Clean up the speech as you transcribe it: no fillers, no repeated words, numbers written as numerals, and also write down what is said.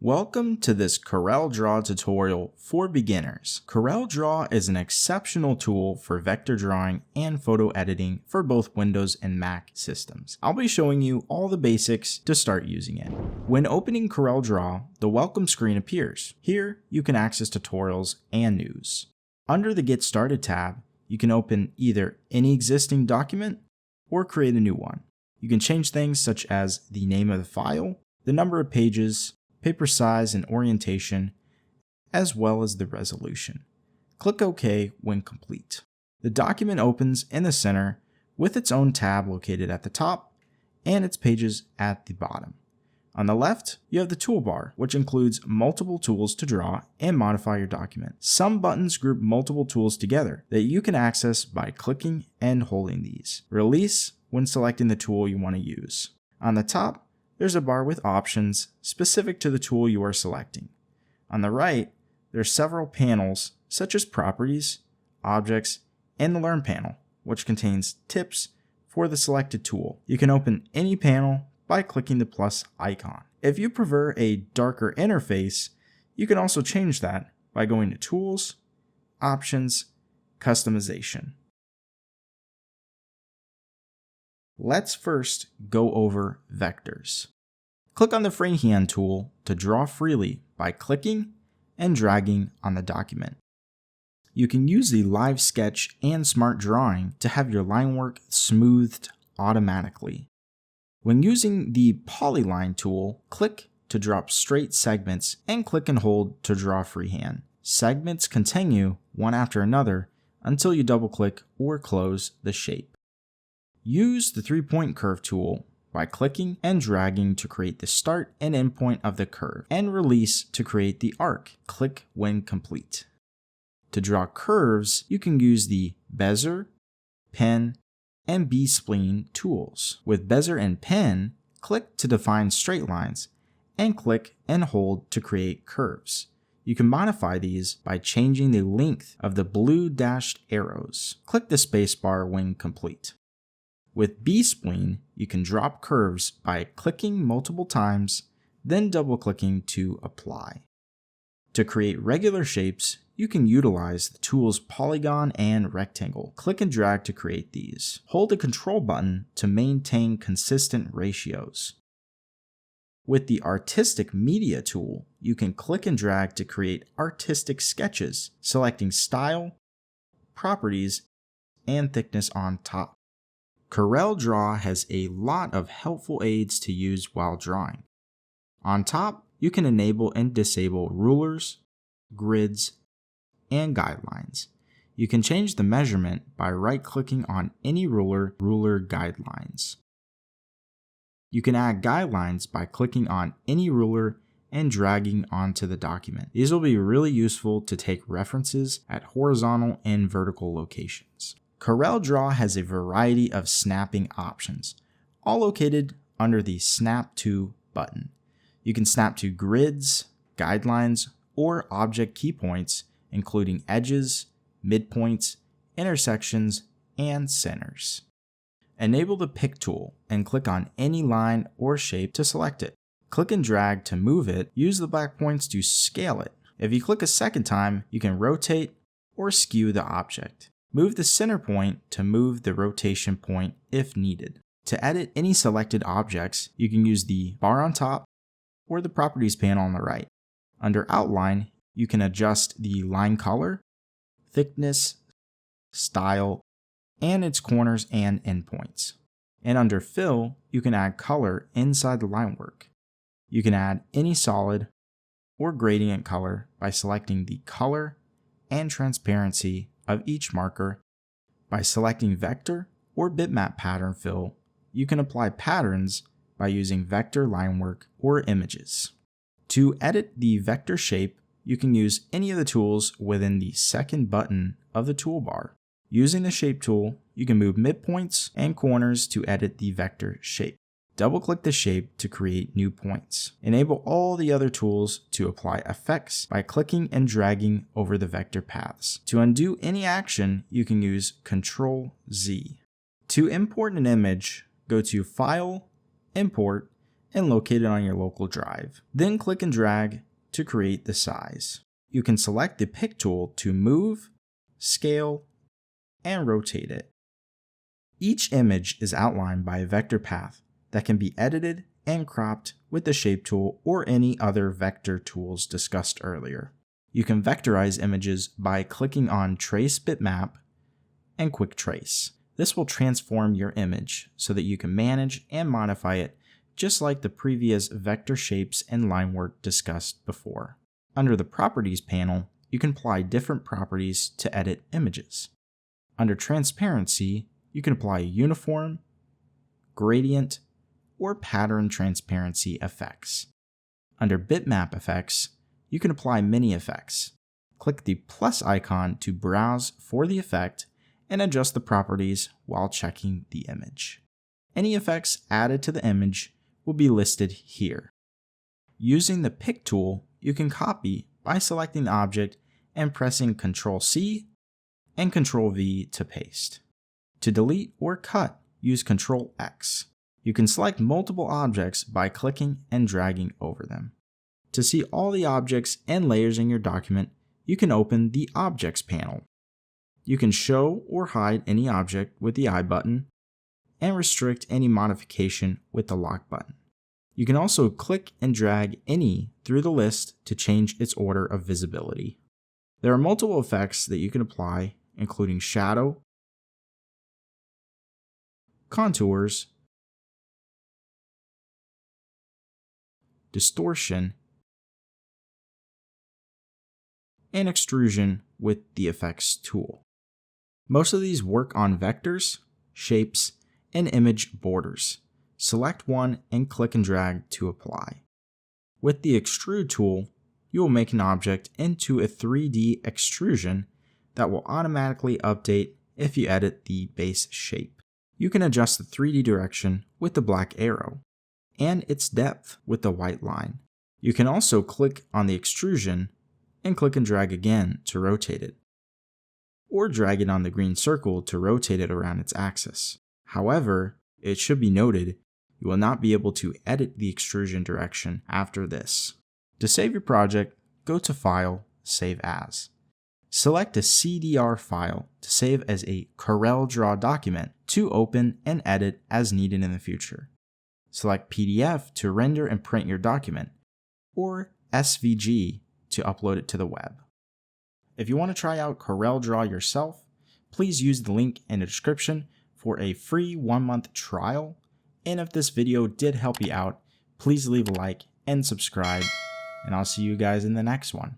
Welcome to this CorelDRAW tutorial for beginners. CorelDRAW is an exceptional tool for vector drawing and photo editing for both Windows and Mac systems. I'll be showing you all the basics to start using it. When opening CorelDRAW, the welcome screen appears. Here, you can access tutorials and news. Under the Get Started tab, you can open either any existing document or create a new one. You can change things such as the name of the file, the number of pages, paper size and orientation, as well as the resolution. Click OK when complete. The document opens in the center with its own tab located at the top and its pages at the bottom. On the left, you have the toolbar, which includes multiple tools to draw and modify your document. Some buttons group multiple tools together that you can access by clicking and holding these. Release when selecting the tool you want to use. On the top, there's a bar with options specific to the tool you are selecting. On the right, there are several panels such as Properties, Objects, and the Learn panel, which contains tips for the selected tool. You can open any panel by clicking the plus icon. If you prefer a darker interface, you can also change that by going to Tools, Options, Customization. Let's first go over vectors. Click on the freehand tool to draw freely by clicking and dragging on the document. You can use the Live Sketch and Smart Drawing to have your line work smoothed automatically. When using the polyline tool, click to drop straight segments and click and hold to draw freehand. Segments continue one after another until you double-click or close the shape. Use the 3-point curve tool by clicking and dragging to create the start and end point of the curve, and release to create the arc. Click when complete. To draw curves, you can use the Bezier, Pen, and B-Spline tools. With Bezier and Pen, click to define straight lines, and click and hold to create curves. You can modify these by changing the length of the blue dashed arrows. Click the spacebar when complete. With B-Spline, you can drop curves by clicking multiple times, then double-clicking to apply. To create regular shapes, you can utilize the tools Polygon and Rectangle. Click and drag to create these. Hold the Control button to maintain consistent ratios. With the Artistic Media tool, you can click and drag to create artistic sketches, selecting Style, Properties, and Thickness on top. CorelDRAW has a lot of helpful aids to use while drawing. On top, you can enable and disable rulers, grids, and guidelines. You can change the measurement by right-clicking on any ruler guidelines. You can add guidelines by clicking on any ruler and dragging onto the document. These will be really useful to take references at horizontal and vertical locations. CorelDRAW has a variety of snapping options, all located under the Snap To button. You can snap to grids, guidelines, or object key points, including edges, midpoints, intersections, and centers. Enable the Pick tool and click on any line or shape to select it. Click and drag to move it. Use the black points to scale it. If you click a second time, you can rotate or skew the object. Move the center point to move the rotation point if needed. To edit any selected objects, you can use the bar on top or the Properties panel on the right. Under Outline, you can adjust the line color, thickness, style, and its corners and endpoints. And under Fill, you can add color inside the line work. You can add any solid or gradient color by selecting the color and transparency of each marker. By selecting Vector or Bitmap Pattern Fill, you can apply patterns by using Vector Linework or Images. To edit the vector shape, you can use any of the tools within the second button of the toolbar. Using the Shape tool, you can move midpoints and corners to edit the vector shape. Double-click the shape to create new points. Enable all the other tools to apply effects by clicking and dragging over the vector paths. To undo any action, you can use Ctrl-Z. To import an image, go to File, Import, and locate it on your local drive. Then click and drag to create the size. You can select the pick tool to move, scale, and rotate it. Each image is outlined by a vector path that can be edited and cropped with the shape tool or any other vector tools discussed earlier. You can vectorize images by clicking on Trace Bitmap and Quick Trace. This will transform your image so that you can manage and modify it just like the previous vector shapes and line work discussed before. Under the Properties panel, you can apply different properties to edit images. Under Transparency, you can apply uniform, gradient, or pattern transparency effects. Under Bitmap Effects, you can apply many effects. Click the plus icon to browse for the effect and adjust the properties while checking the image. Any effects added to the image will be listed here. Using the Pick tool, you can copy by selecting the object and pressing Ctrl-C and Ctrl-V to paste. To delete or cut, use Ctrl-X. You can select multiple objects by clicking and dragging over them. To see all the objects and layers in your document, you can open the Objects panel. You can show or hide any object with the I button and restrict any modification with the lock button. You can also click and drag any through the list to change its order of visibility. There are multiple effects that you can apply, including shadow, contours, distortion, and extrusion with the Effects tool. Most of these work on vectors, shapes, and image borders. Select one and click and drag to apply. With the Extrude tool, you will make an object into a 3D extrusion that will automatically update if you edit the base shape. You can adjust the 3D direction with the black arrow and its depth with the white line. You can also click on the extrusion and click and drag again to rotate it, or drag it on the green circle to rotate it around its axis. However, it should be noted you will not be able to edit the extrusion direction after this. To save your project, go to File, Save As. Select a CDR file to save as a CorelDRAW document to open and edit as needed in the future. Select PDF to render and print your document, or SVG to upload it to the web. If you want to try out CorelDRAW yourself, please use the link in the description for a free 1-month trial. And if this video did help you out, please leave a like and subscribe, and I'll see you guys in the next one.